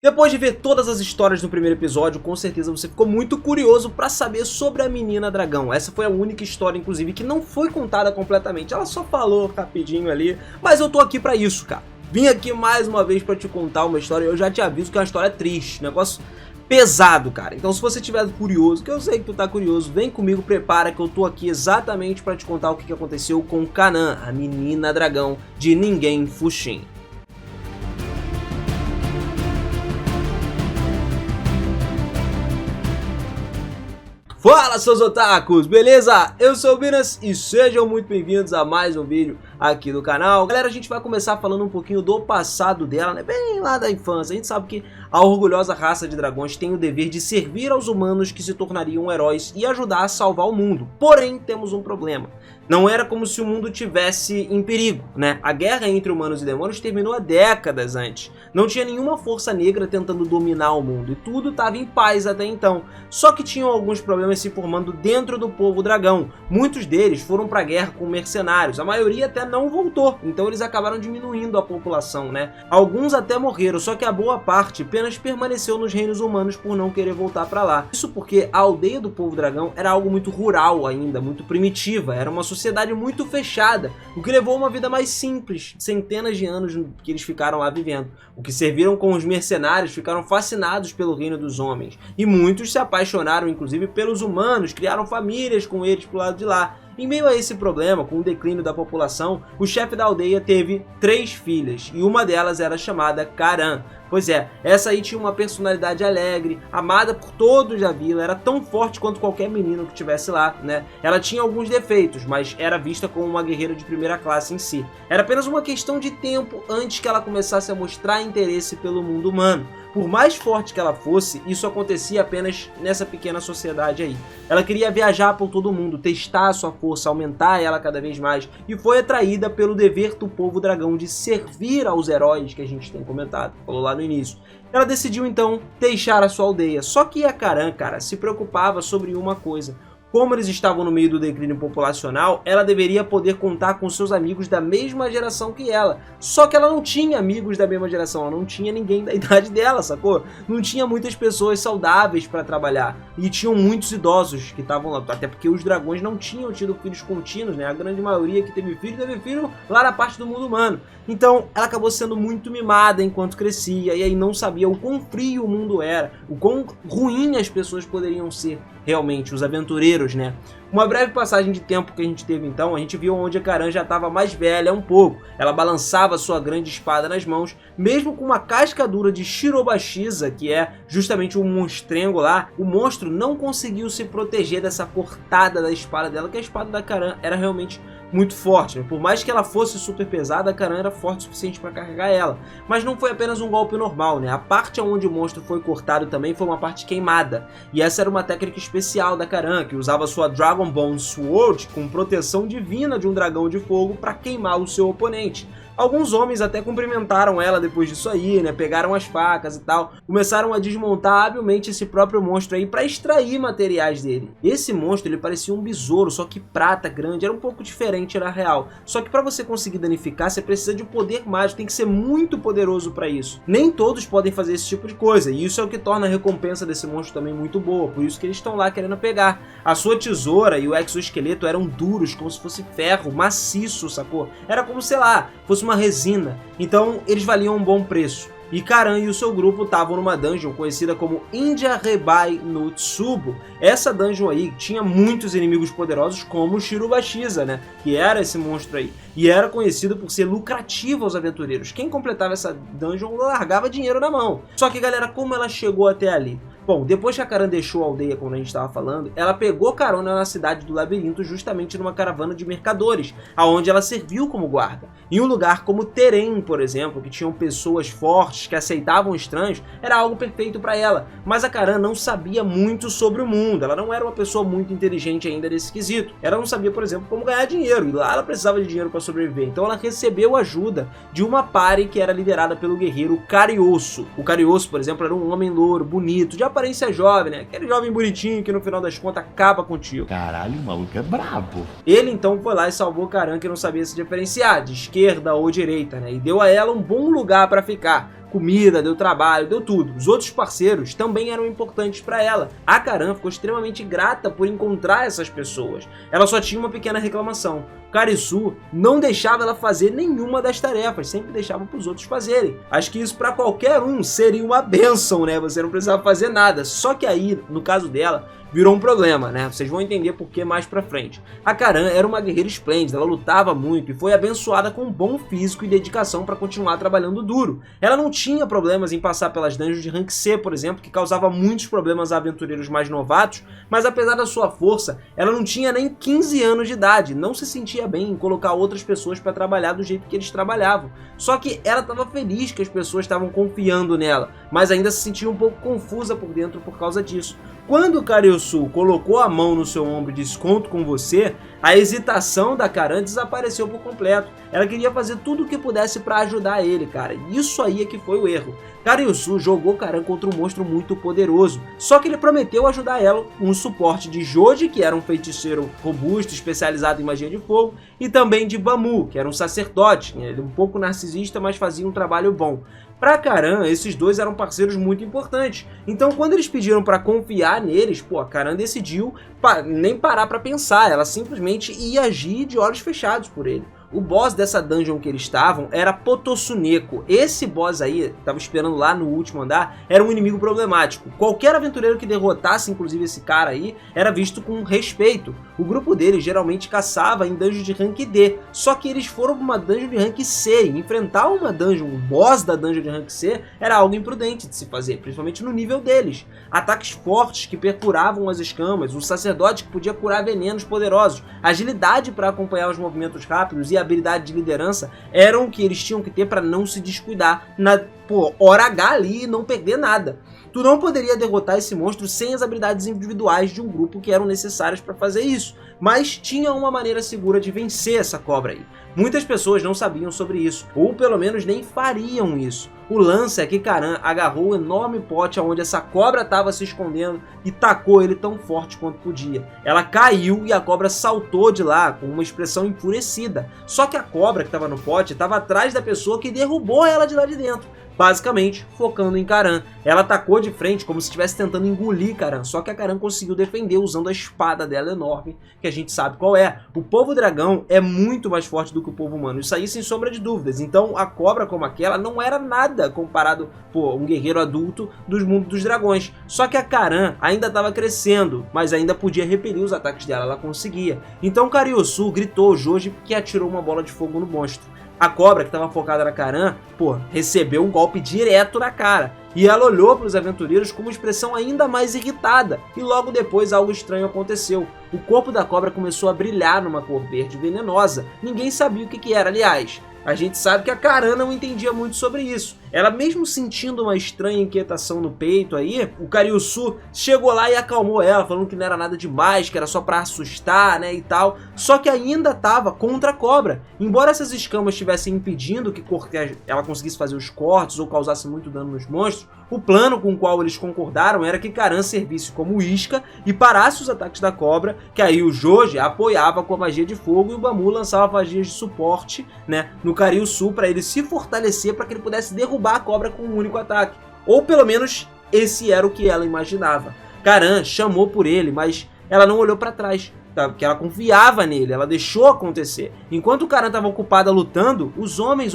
Depois de ver todas as histórias do primeiro episódio, com certeza você ficou muito curioso pra saber sobre a menina dragão. Essa foi a única história, inclusive, que não foi contada completamente. Ela só falou rapidinho ali, mas eu tô aqui pra isso, cara. Vim aqui mais uma vez pra te contar uma história e eu já te aviso que é uma história triste, negócio pesado, cara. Então se você estiver curioso, que eu sei que tu tá curioso, vem comigo, prepara que eu tô aqui exatamente pra te contar o que aconteceu com Kanan, a menina dragão de Ningen Fushin. Fala, seus otakus, beleza? Eu sou o Binas e sejam muito bem-vindos a mais um vídeo aqui do canal. Galera, a gente vai começar falando um pouquinho do passado dela, né? Bem lá da infância. A gente sabe que a orgulhosa raça de dragões tem o dever de servir aos humanos que se tornariam heróis e ajudar a salvar o mundo. Porém, temos um problema. Não era como se o mundo tivesse em perigo, né? A guerra entre humanos e demônios terminou há décadas antes. Não tinha nenhuma força negra tentando dominar o mundo e tudo estava em paz até então. Só que tinham alguns problemas se formando dentro do povo dragão. Muitos deles foram para a guerra com mercenários, a maioria até não voltou, então eles acabaram diminuindo a população, né? Alguns até morreram, só que a boa parte apenas permaneceu nos reinos humanos por não querer voltar para lá. Isso porque a aldeia do povo dragão era algo muito rural ainda, muito primitiva, era uma sociedade muito fechada, o que levou a uma vida mais simples, centenas de anos que eles ficaram lá vivendo. O que serviram com os mercenários ficaram fascinados pelo reino dos homens, e muitos se apaixonaram inclusive pelos humanos, criaram famílias com eles pro lado de lá. Em meio a esse problema, com o declínio da população, o chefe da aldeia teve 3 filhas, e uma delas era chamada Karan. Pois é, essa aí tinha uma personalidade alegre, amada por todos da vila, era tão forte quanto qualquer menino que tivesse lá, né? Ela tinha alguns defeitos, mas era vista como uma guerreira de primeira classe em si. Era apenas uma questão de tempo antes que ela começasse a mostrar interesse pelo mundo humano. Por mais forte que ela fosse, isso acontecia apenas nessa pequena sociedade aí. Ela queria viajar por todo mundo, testar a sua força, aumentar ela cada vez mais, e foi atraída pelo dever do povo dragão de servir aos heróis que a gente tem comentado, falou lá no início. Ela decidiu então deixar a sua aldeia, só que a Karan, cara, se preocupava sobre uma coisa. Como eles estavam no meio do declínio populacional, ela deveria poder contar com seus amigos da mesma geração que ela. Só que ela não tinha amigos da mesma geração, ela não tinha ninguém da idade dela, sacou? Não tinha muitas pessoas saudáveis para trabalhar. E tinham muitos idosos que estavam lá, até porque os dragões não tinham tido filhos contínuos, né? A grande maioria que teve filho lá na parte do mundo humano. Então, ela acabou sendo muito mimada enquanto crescia, e aí não sabia o quão frio o mundo era, o quão ruim as pessoas poderiam ser realmente, os aventureiros, né? Uma breve passagem de tempo que a gente teve então, a gente viu onde a Karan já estava mais velha um pouco. Ela balançava sua grande espada nas mãos, mesmo com uma casca dura de Shirobashisa, que é justamente um monstrengo lá. O monstro não conseguiu se proteger dessa cortada da espada dela, que a espada da Karan era realmente muito forte, né? Por mais que ela fosse super pesada, a Karan era forte o suficiente para carregar ela. Mas não foi apenas um golpe normal, né? A parte onde o monstro foi cortado também foi uma parte queimada. E essa era uma técnica especial da Karan, que usava sua Dragon Bone Sword com proteção divina de um dragão de fogo para queimar o seu oponente. Alguns homens até cumprimentaram ela depois disso aí, né? Pegaram as facas e tal, começaram a desmontar habilmente esse próprio monstro aí para extrair materiais dele. Esse monstro, ele parecia um besouro, só que prata, grande, era um pouco diferente, era real. Só que para você conseguir danificar, você precisa de um poder mágico, tem que ser muito poderoso para isso. Nem todos podem fazer esse tipo de coisa, e isso é o que torna a recompensa desse monstro também muito boa, por isso que eles estão lá querendo pegar. A sua tesoura e o exoesqueleto eram duros, como se fosse ferro, maciço, sacou? Era como, sei lá, fosse uma resina, então eles valiam um bom preço. E Karan e o seu grupo estavam numa dungeon conhecida como India Rebai no Tsubo. Essa dungeon aí tinha muitos inimigos poderosos como o Shirobashisa, né? Que era esse monstro aí. E era conhecido por ser lucrativo aos aventureiros. Quem completava essa dungeon largava dinheiro na mão. Só que, galera, como ela chegou até ali? Bom, depois que a Karan deixou a aldeia, como a gente estava falando, ela pegou carona na cidade do labirinto justamente numa caravana de mercadores, aonde ela serviu como guarda. Em um lugar como Terem, por exemplo, que tinham pessoas fortes que aceitavam estranhos, era algo perfeito para ela. Mas a Karan não sabia muito sobre o mundo, ela não era uma pessoa muito inteligente ainda nesse quesito. Ela não sabia, por exemplo, como ganhar dinheiro, e lá ela precisava de dinheiro para sobreviver. Então ela recebeu ajuda de uma party que era liderada pelo guerreiro Carioso. O Carioso, por exemplo, era um homem louro, bonito, de aparência jovem, né? Aquele jovem bonitinho que no final das contas acaba contigo. Caralho, o maluco é brabo. Ele então foi lá e salvou Karan, que não sabia se diferenciar de esquerda ou direita, né? E deu a ela um bom lugar para ficar. comida, deu trabalho, deu tudo. Os outros parceiros também eram importantes para ela. A Karan ficou extremamente grata por encontrar essas pessoas. Ela só tinha uma pequena reclamação. Karisu não deixava ela fazer nenhuma das tarefas, sempre deixava para os outros fazerem. Acho que isso para qualquer um seria uma bênção, né? Você não precisava fazer nada. Só que aí, no caso dela, virou um problema, né? Vocês vão entender por que mais pra frente. A Karan era uma guerreira esplêndida, ela lutava muito e foi abençoada com um bom físico e dedicação para continuar trabalhando duro. Ela não tinha problemas em passar pelas dungeons de rank C, por exemplo, que causava muitos problemas a aventureiros mais novatos, mas apesar da sua força, ela não tinha nem 15 anos de idade, não se sentia bem em colocar outras pessoas para trabalhar do jeito que eles trabalhavam. Só que ela estava feliz que as pessoas estavam confiando nela, mas ainda se sentia um pouco confusa por dentro por causa disso. Quando Karisu colocou a mão no seu ombro e disse "conto com você", a hesitação da Karan desapareceu por completo. Ela queria fazer tudo o que pudesse para ajudar ele, cara. Isso aí é que foi o erro. Karisu jogou Karan contra um monstro muito poderoso, só que ele prometeu ajudar ela, um suporte de Joji, que era um feiticeiro robusto, especializado em magia de fogo, e também de Bamu, que era um sacerdote, ele um pouco narcisista, mas fazia um trabalho bom. Para Karan, esses dois eram parceiros muito importantes, então quando eles pediram para confiar neles, a Karan decidiu nem parar para pensar, ela simplesmente ia agir de olhos fechados por ele. O boss dessa dungeon que eles estavam era Pototsuneko. Esse boss aí, tava esperando lá no último andar, era um inimigo problemático. Qualquer aventureiro que derrotasse, inclusive esse cara aí, era visto com respeito. O grupo deles geralmente caçava em dungeon de rank D, só que eles foram para uma dungeon de rank C. E enfrentar uma dungeon, um boss da dungeon de rank C, era algo imprudente de se fazer, principalmente no nível deles. Ataques fortes que perfuravam as escamas, um sacerdote que podia curar venenos poderosos, agilidade para acompanhar os movimentos rápidos e habilidade de liderança eram o que eles tinham que ter para não se descuidar na hora H ali e não perder nada. Tu não poderia derrotar esse monstro sem as habilidades individuais de um grupo que eram necessárias para fazer isso, mas tinha uma maneira segura de vencer essa cobra aí. Muitas pessoas não sabiam sobre isso, ou pelo menos nem fariam isso. O lance é que Karan agarrou o enorme pote onde essa cobra estava se escondendo e tacou ele tão forte quanto podia. Ela caiu e a cobra saltou de lá com uma expressão enfurecida. Só que a cobra que estava no pote estava atrás da pessoa que derrubou ela de lá de dentro, basicamente focando em Karan. Ela atacou de frente como se estivesse tentando engolir Karan, só que a Karan conseguiu defender usando a espada dela enorme, que a gente sabe qual é. O povo dragão é muito mais forte do que o povo humano, isso aí sem sombra de dúvidas. Então a cobra como aquela não era nada comparado um guerreiro adulto dos mundos dos dragões. Só que a Karan ainda estava crescendo, mas ainda podia repelir os ataques dela, ela conseguia. Então Karisu gritou ao Joji que atirou uma bola de fogo no monstro. A cobra, que estava focada na Karan, recebeu um golpe direto na cara. E ela olhou para os aventureiros com uma expressão ainda mais irritada. E logo depois algo estranho aconteceu. O corpo da cobra começou a brilhar numa cor verde venenosa. Ninguém sabia o que era, aliás. A gente sabe que a Karan não entendia muito sobre isso. Ela, mesmo sentindo uma estranha inquietação no peito aí, o Karisu chegou lá e acalmou ela, falando que não era nada demais, que era só pra assustar, né, e tal. Só que ainda tava contra a cobra. Embora essas escamas estivessem impedindo que ela conseguisse fazer os cortes ou causasse muito dano nos monstros, o plano com o qual eles concordaram era que Karan servisse como isca e parasse os ataques da cobra, que aí o Joji apoiava com a magia de fogo e o Bamu lançava magias de suporte, né, no Karisu para ele se fortalecer para que ele pudesse derrubar a cobra com um único ataque. Ou pelo menos esse era o que ela imaginava. Karan chamou por ele, mas ela não olhou para trás, tá? Porque ela confiava nele, ela deixou acontecer. Enquanto o Karan estava ocupado lutando, os homens,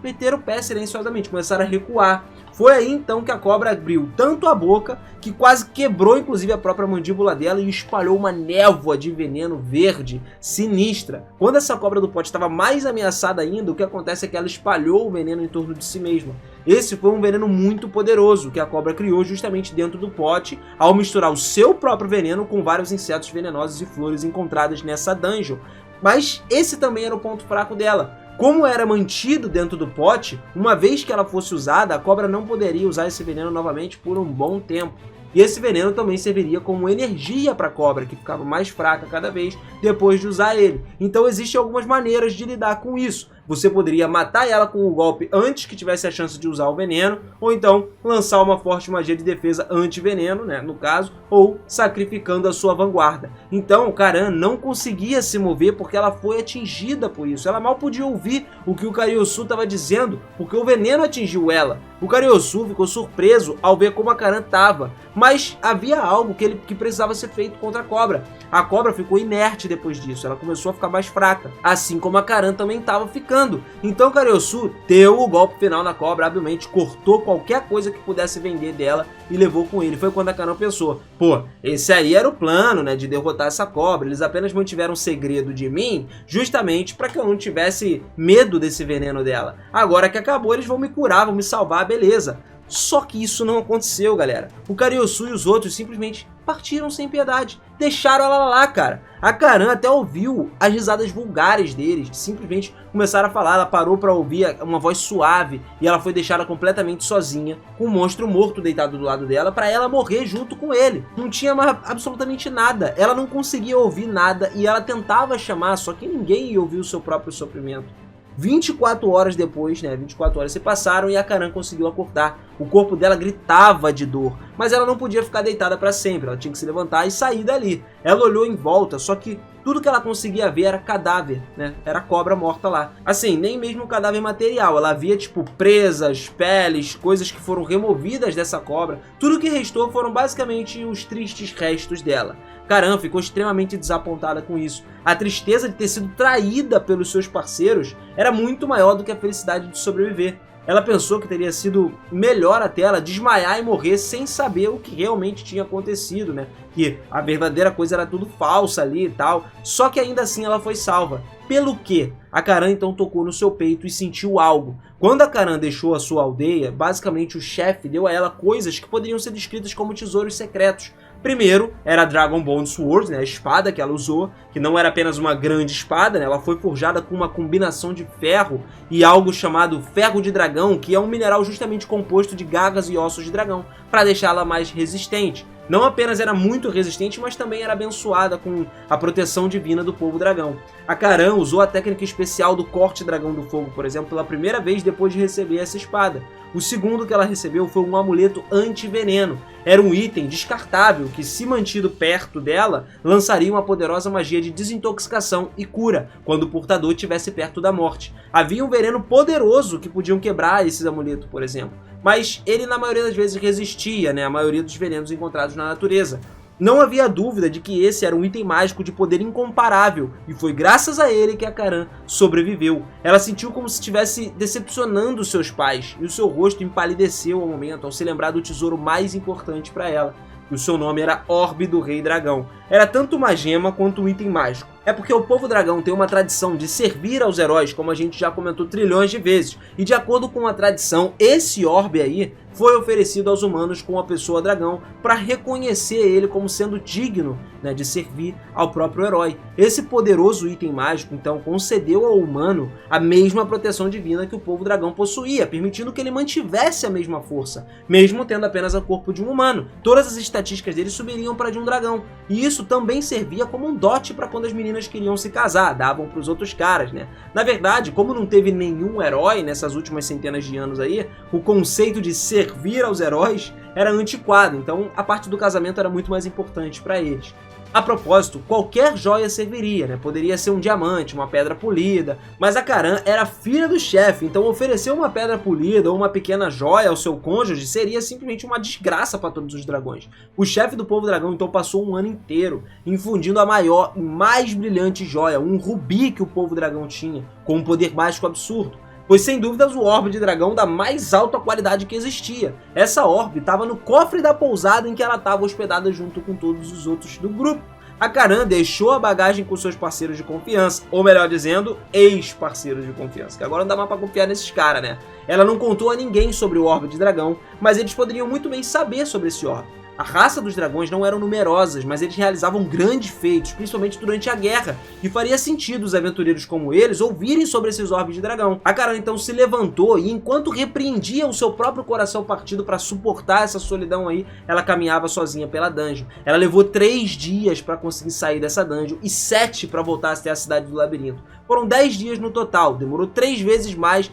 meteram o pé silenciosamente, começaram a recuar. Foi aí então que a cobra abriu tanto a boca que quase quebrou inclusive a própria mandíbula dela e espalhou uma névoa de veneno verde sinistra. Quando essa cobra do pote estava mais ameaçada ainda, o que acontece é que ela espalhou o veneno em torno de si mesma. Esse foi um veneno muito poderoso que a cobra criou justamente dentro do pote ao misturar o seu próprio veneno com vários insetos venenosos e flores encontradas nessa dungeon. Mas esse também era o ponto fraco dela. Como era mantido dentro do pote, uma vez que ela fosse usada, a cobra não poderia usar esse veneno novamente por um bom tempo. E esse veneno também serviria como energia para a cobra, que ficava mais fraca cada vez depois de usar ele. Então existem algumas maneiras de lidar com isso. Você poderia matar ela com um golpe antes que tivesse a chance de usar o veneno, ou então lançar uma forte magia de defesa anti-veneno, né, no caso, ou sacrificando a sua vanguarda. Então Karan não conseguia se mover porque ela foi atingida por isso. Ela mal podia ouvir o que o Karisu estava dizendo, porque o veneno atingiu ela. O Karyosu ficou surpreso ao ver como a Karan estava, mas havia algo que precisava ser feito contra a cobra. A cobra ficou inerte depois disso, ela começou a ficar mais fraca, assim como a Karan também estava ficando. Então Karyosu deu o golpe final na cobra, habilmente cortou qualquer coisa que pudesse vender dela e levou com ele. Foi quando a Karan pensou, pô, esse aí era o plano, né, de derrotar essa cobra. Eles apenas mantiveram um segredo de mim, justamente para que eu não tivesse medo desse veneno dela. Agora que acabou, eles vão me curar, vão me salvar, beleza. Só que isso não aconteceu, galera. O Karyosu e os outros simplesmente partiram sem piedade. Deixaram ela lá, cara. A Karan até ouviu as risadas vulgares deles, que simplesmente começaram a falar. Ela parou para ouvir uma voz suave e ela foi deixada completamente sozinha, com o monstro morto deitado do lado dela, para ela morrer junto com ele. Não tinha mais absolutamente nada. Ela não conseguia ouvir nada e ela tentava chamar, só que ninguém ia ouvir o seu próprio sofrimento. 24 horas depois, né, 24 horas se passaram e a Karan conseguiu acordar. O corpo dela gritava de dor, mas ela não podia ficar deitada para sempre, ela tinha que se levantar e sair dali. Ela olhou em volta, só que tudo que ela conseguia ver era cadáver, né, era cobra morta lá. Assim, nem mesmo cadáver material, ela via tipo presas, peles, coisas que foram removidas dessa cobra. Tudo que restou foram basicamente os tristes restos dela. Karan ficou extremamente desapontada com isso. A tristeza de ter sido traída pelos seus parceiros era muito maior do que a felicidade de sobreviver. Ela pensou que teria sido melhor até ela desmaiar e morrer sem saber o que realmente tinha acontecido, né? Que a verdadeira coisa era tudo falsa ali e tal. Só que ainda assim ela foi salva. Pelo que? A Karan então tocou no seu peito e sentiu algo. Quando a Karan deixou a sua aldeia, basicamente o chefe deu a ela coisas que poderiam ser descritas como tesouros secretos. Primeiro, era a Dragon Bone Sword, né, a espada que ela usou, que não era apenas uma grande espada, né, ela foi forjada com uma combinação de ferro e algo chamado ferro de dragão, que é um mineral justamente composto de garras e ossos de dragão, para deixá-la mais resistente. Não apenas era muito resistente, mas também era abençoada com a proteção divina do povo dragão. A Karan usou a técnica especial do corte dragão do fogo, por exemplo, pela primeira vez depois de receber essa espada. O segundo que ela recebeu foi um amuleto anti-veneno. Era um item descartável que, se mantido perto dela, lançaria uma poderosa magia de desintoxicação e cura quando o portador estivesse perto da morte. Havia um veneno poderoso que podiam quebrar esses amuletos, por exemplo. Mas ele na maioria das vezes resistia, né, a maioria dos venenos encontrados na natureza. Não havia dúvida de que esse era um item mágico de poder incomparável, e foi graças a ele que a Karan sobreviveu. Ela sentiu como se estivesse decepcionando seus pais, e o seu rosto empalideceu ao momento, ao se lembrar do tesouro mais importante para ela. E o seu nome era Orbe do Rei Dragão. Era tanto uma gema quanto um item mágico. É porque o povo dragão tem uma tradição de servir aos heróis, como a gente já comentou trilhões de vezes. E de acordo com a tradição, esse orbe aí foi oferecido aos humanos com a pessoa dragão para reconhecer ele como sendo digno, né, de servir ao próprio herói. Esse poderoso item mágico, então, concedeu ao humano a mesma proteção divina que o povo dragão possuía, permitindo que ele mantivesse a mesma força, mesmo tendo apenas o corpo de um humano. Todas as estatísticas dele subiriam para de um dragão. E isso também servia como um dote para quando as meninas queriam se casar, davam para os outros caras, né? Na verdade, como não teve nenhum herói nessas últimas centenas de anos aí, o conceito de servir aos heróis era antiquado, então a parte do casamento era muito mais importante para eles. A propósito, qualquer joia serviria, né? Poderia ser um diamante, uma pedra polida, mas a Karan era filha do chefe, então oferecer uma pedra polida ou uma pequena joia ao seu cônjuge seria simplesmente uma desgraça para todos os dragões. O chefe do povo dragão então passou um ano inteiro infundindo a maior e mais brilhante joia, um rubi que o povo dragão tinha, com um poder mágico absurdo. Pois sem dúvidas o orbe de dragão da mais alta qualidade que existia. Essa orbe estava no cofre da pousada em que ela estava hospedada junto com todos os outros do grupo. A Karan deixou a bagagem com seus parceiros de confiança, ou melhor dizendo, ex-parceiros de confiança, que agora não dá mais pra confiar nesses caras, né? Ela não contou a ninguém sobre o orbe de dragão, mas eles poderiam muito bem saber sobre esse orbe. A raça dos dragões não eram numerosas, mas eles realizavam grandes feitos, principalmente durante a guerra, e faria sentido os aventureiros como eles ouvirem sobre esses orbes de dragão. A Karan então se levantou e enquanto repreendia o seu próprio coração partido para suportar essa solidão aí, ela caminhava sozinha pela dungeon. Ela levou 3 dias para conseguir sair dessa dungeon e 7 para voltar até a cidade do labirinto. Foram 10 dias no total, demorou 3 vezes mais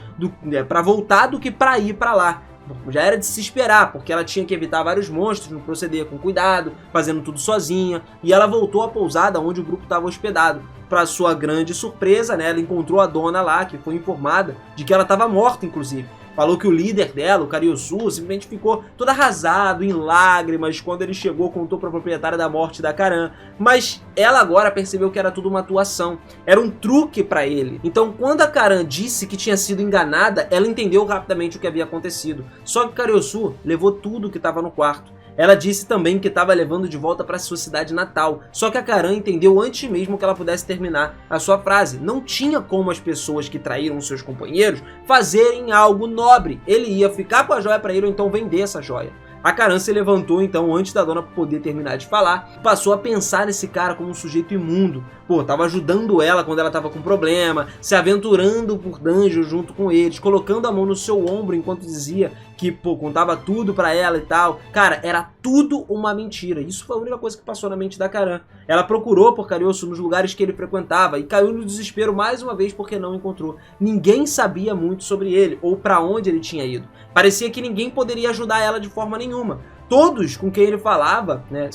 para voltar do que para ir para lá. Já era de se esperar, porque ela tinha que evitar vários monstros, não proceder com cuidado, fazendo tudo sozinha, e ela voltou à pousada onde o grupo estava hospedado. Para sua grande surpresa, né, ela encontrou a dona lá, que foi informada de que ela estava morta, inclusive. falou que o líder dela, o Karyosu, simplesmente ficou todo arrasado, em lágrimas, quando ele chegou, contou pra proprietária da morte da Karan. Mas ela agora percebeu que era tudo uma atuação, era um truque pra ele. Então quando a Karan disse que tinha sido enganada, ela entendeu rapidamente o que havia acontecido. Só que Karyosu levou tudo que estava no quarto. Ela disse também que estava levando de volta para sua cidade natal, só que a Karan entendeu antes mesmo que ela pudesse terminar a sua frase. Não tinha como as pessoas que traíram seus companheiros fazerem algo nobre. Ele ia ficar com a joia para ele ou então vender essa joia. A Karan se levantou então antes da dona poder terminar de falar e passou a pensar nesse cara como um sujeito imundo. Pô, tava ajudando ela quando ela tava com problema, se aventurando por dungeons junto com eles, colocando a mão no seu ombro enquanto dizia que, pô, contava tudo pra ela e tal. Cara, era tudo uma mentira. Isso foi a única coisa que passou na mente da Karan. Ela procurou por Karyosu nos lugares que ele frequentava e caiu no desespero mais uma vez porque não encontrou. Ninguém sabia muito sobre ele ou pra onde ele tinha ido. Parecia que ninguém poderia ajudar ela de forma nenhuma. Todos com quem ele falava, né,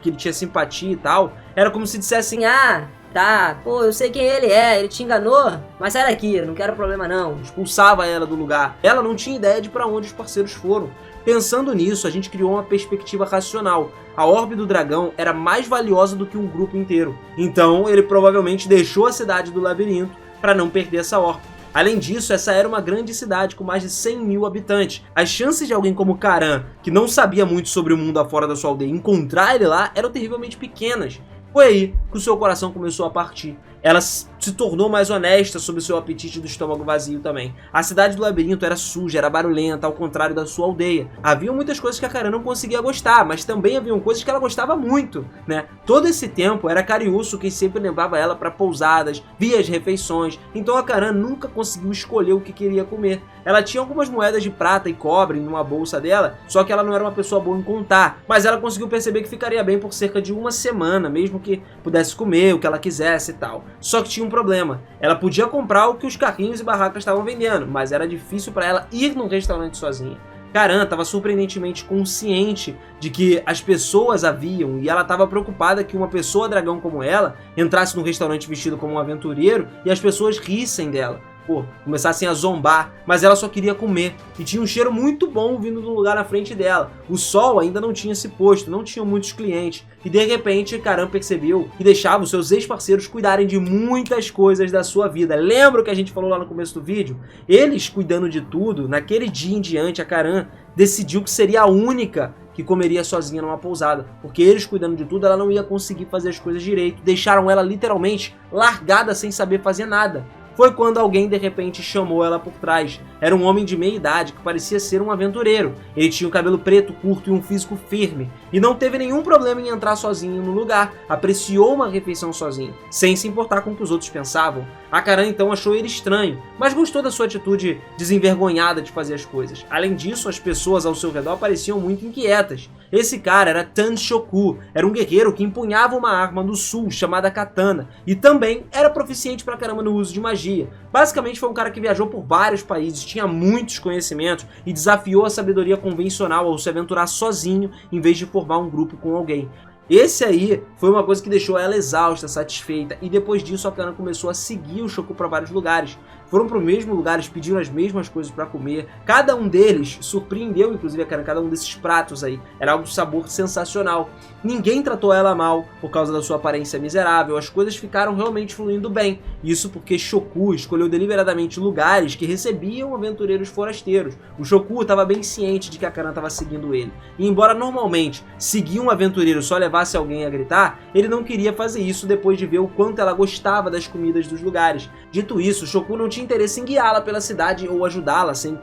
que ele tinha simpatia e tal, era como se dissessem: ah, tá, pô, eu sei quem ele te enganou, mas sai daqui, não quero problema não. Expulsava ela do lugar. Ela não tinha ideia de pra onde os parceiros foram. Pensando nisso, a gente criou uma perspectiva racional. A orbe do dragão era mais valiosa do que um grupo inteiro. Então ele provavelmente deixou a cidade do labirinto para não perder essa orbe. Além disso, essa era uma grande cidade com mais de 100 mil habitantes. As chances de alguém como Karan, que não sabia muito sobre o mundo afora da sua aldeia, encontrar ele lá eram terrivelmente pequenas. Foi aí que o seu coração começou a partir. Ela se tornou mais honesta sobre o seu apetite do estômago vazio também. A cidade do labirinto era suja, era barulhenta, ao contrário da sua aldeia. Havia muitas coisas que a Karan não conseguia gostar, mas também haviam coisas que ela gostava muito, né? Todo esse tempo era Karyosu quem sempre levava ela para pousadas, via as refeições, então a Karan nunca conseguiu escolher o que queria comer. Ela tinha algumas moedas de prata e cobre numa bolsa dela, só que ela não era uma pessoa boa em contar, mas ela conseguiu perceber que ficaria bem por cerca de uma semana, mesmo que pudesse comer o que ela quisesse e tal. Só que tinha um problema, ela podia comprar o que os carrinhos e barracas estavam vendendo, mas era difícil para ela ir num restaurante sozinha. Karan estava surpreendentemente consciente de que as pessoas a viam e ela estava preocupada que uma pessoa dragão como ela entrasse num restaurante vestido como um aventureiro e as pessoas rissem dela. Pô, começassem a zombar, mas ela só queria comer, e tinha um cheiro muito bom vindo do lugar na frente dela. O sol ainda não tinha se posto, não tinham muitos clientes, e de repente Karan percebeu que deixava os seus ex-parceiros cuidarem de muitas coisas da sua vida. Lembra o que a gente falou lá no começo do vídeo? Eles cuidando de tudo, naquele dia em diante a Karan decidiu que seria a única que comeria sozinha numa pousada, porque eles cuidando de tudo, ela não ia conseguir fazer as coisas direito. Deixaram ela literalmente largada sem saber fazer nada. Foi quando alguém de repente chamou ela por trás. Era um homem de meia idade que parecia ser um aventureiro. Ele tinha o cabelo preto curto e um físico firme, e não teve nenhum problema em entrar sozinho no lugar. Apreciou uma refeição sozinho, sem se importar com o que os outros pensavam. A Karan então achou ele estranho, mas gostou da sua atitude desenvergonhada de fazer as coisas. Além disso, as pessoas ao seu redor pareciam muito inquietas. Esse cara era Tanshoku, era um guerreiro que empunhava uma arma do sul chamada katana, e também era proficiente pra caramba no uso de magia. Basicamente foi um cara que viajou por vários países, tinha muitos conhecimentos e desafiou a sabedoria convencional ao se aventurar sozinho em vez de formar um grupo com alguém. Esse aí foi uma coisa que deixou ela exausta, satisfeita, e depois disso a Karan começou a seguir o Shoku para vários lugares. Foram para o mesmo lugares, pediram as mesmas coisas para comer. Cada um deles surpreendeu, inclusive a Karan, cada um desses pratos aí. Era algo de sabor sensacional. Ninguém tratou ela mal por causa da sua aparência miserável. As coisas ficaram realmente fluindo bem. Isso porque Shoku escolheu deliberadamente lugares que recebiam aventureiros forasteiros. O Shoku estava bem ciente de que a Karan estava seguindo ele. E embora normalmente seguir um aventureiro só levasse alguém a gritar, ele não queria fazer isso depois de ver o quanto ela gostava das comidas dos lugares. Dito isso, Shoku não tinha interesse em guiá-la pela cidade ou ajudá-la sem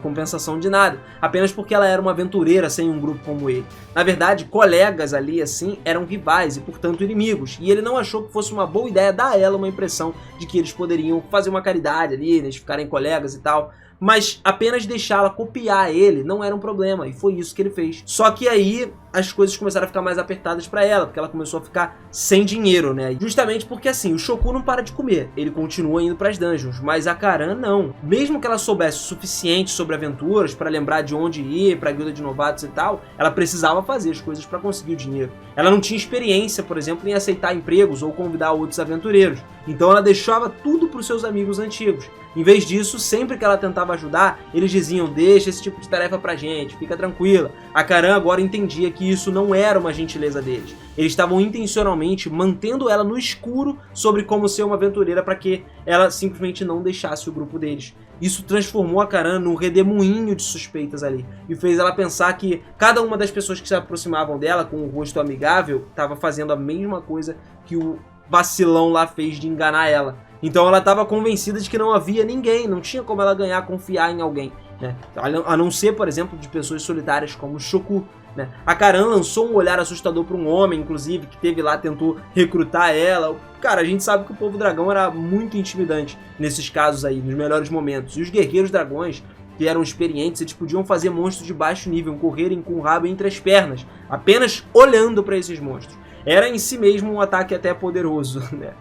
compensação de nada, apenas porque ela era uma aventureira sem um grupo como ele. Na verdade, colegas ali assim eram rivais e portanto inimigos, e ele não achou que fosse uma boa ideia dar a ela uma impressão de que eles poderiam fazer uma caridade ali, eles ficarem colegas e tal. Mas apenas deixá-la copiar ele não era um problema, e foi isso que ele fez. Só que aí as coisas começaram a ficar mais apertadas pra ela, porque ela começou a ficar sem dinheiro, né? Justamente porque assim, o Shoku não para de comer, ele continua indo pras dungeons, mas a Karan não. Mesmo que ela soubesse o suficiente sobre aventuras pra lembrar de onde ir, pra guilda de novatos e tal, ela precisava fazer as coisas pra conseguir o dinheiro. Ela não tinha experiência, por exemplo, em aceitar empregos ou convidar outros aventureiros, então ela deixava tudo pros seus amigos antigos. Em vez disso, sempre que ela tentava ajudar, eles diziam: deixa esse tipo de tarefa pra gente, fica tranquila. A Karan agora entendia que isso não era uma gentileza deles. Eles estavam intencionalmente mantendo ela no escuro sobre como ser uma aventureira para que ela simplesmente não deixasse o grupo deles. Isso transformou a Karan num redemoinho de suspeitas ali e fez ela pensar que cada uma das pessoas que se aproximavam dela com o rosto amigável estava fazendo a mesma coisa que o vacilão lá fez de enganar ela. Então ela estava convencida de que não havia ninguém, não tinha como ela ganhar, confiar em alguém, né? A não ser, por exemplo, de pessoas solitárias como o Shoku, né? A Karan lançou um olhar assustador para um homem, inclusive, que teve lá, tentou recrutar ela. Cara, a gente sabe que o povo dragão era muito intimidante nesses casos aí, nos melhores momentos. E os guerreiros dragões, que eram experientes, eles podiam fazer monstros de baixo nível correrem com o rabo entre as pernas, apenas olhando para esses monstros. Era em si mesmo um ataque até poderoso, né?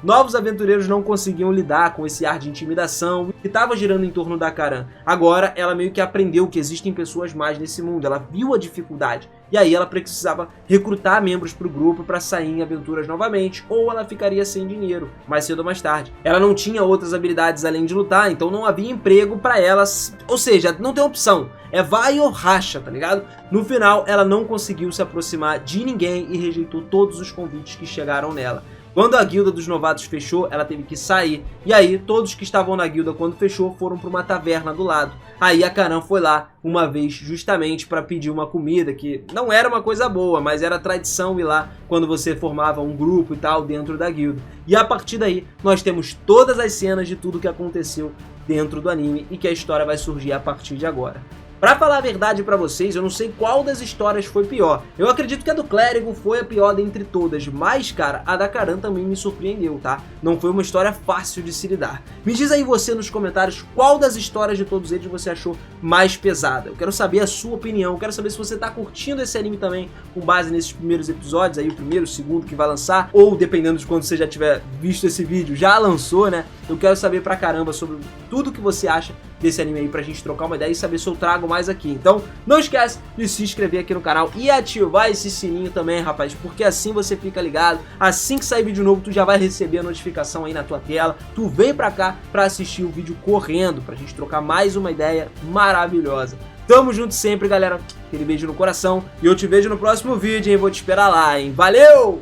Novos aventureiros não conseguiam lidar com esse ar de intimidação que estava girando em torno da Karan. Agora ela meio que aprendeu que existem pessoas mais nesse mundo, ela viu a dificuldade. E aí ela precisava recrutar membros para o grupo para sair em aventuras novamente, ou ela ficaria sem dinheiro, mais cedo ou mais tarde. Ela não tinha outras habilidades além de lutar, então não havia emprego para ela, ou seja, não tem opção. É vai ou racha, tá ligado? No final, ela não conseguiu se aproximar de ninguém e rejeitou todos os convites que chegaram nela. Quando a guilda dos novatos fechou, ela teve que sair. E aí, todos que estavam na guilda quando fechou foram para uma taverna do lado. Aí a Karan foi lá uma vez justamente para pedir uma comida, que não era uma coisa boa, mas era tradição ir lá quando você formava um grupo e tal dentro da guilda. E a partir daí, nós temos todas as cenas de tudo que aconteceu dentro do anime e que a história vai surgir a partir de agora. Pra falar a verdade pra vocês, eu não sei qual das histórias foi pior. Eu acredito que a do clérigo foi a pior dentre todas, mas, cara, a da Karan também me surpreendeu, tá? Não foi uma história fácil de se lidar. Me diz aí você nos comentários qual das histórias de todos eles você achou mais pesada. Eu quero saber a sua opinião, eu quero saber se você tá curtindo esse anime também, com base nesses primeiros episódios, aí o primeiro, o segundo que vai lançar, ou dependendo de quando você já tiver visto esse vídeo, já lançou, né? Eu quero saber pra caramba sobre tudo que você acha desse anime aí pra gente trocar uma ideia e saber se eu trago mais aqui. Então, não esquece de se inscrever aqui no canal e ativar esse sininho também, rapaz, porque assim você fica ligado. Assim que sair vídeo novo, tu já vai receber a notificação aí na tua tela. Tu vem pra cá pra assistir o vídeo correndo, pra gente trocar mais uma ideia maravilhosa. Tamo junto sempre, galera. Aquele beijo no coração e eu te vejo no próximo vídeo, hein? Vou te esperar lá, hein? Valeu!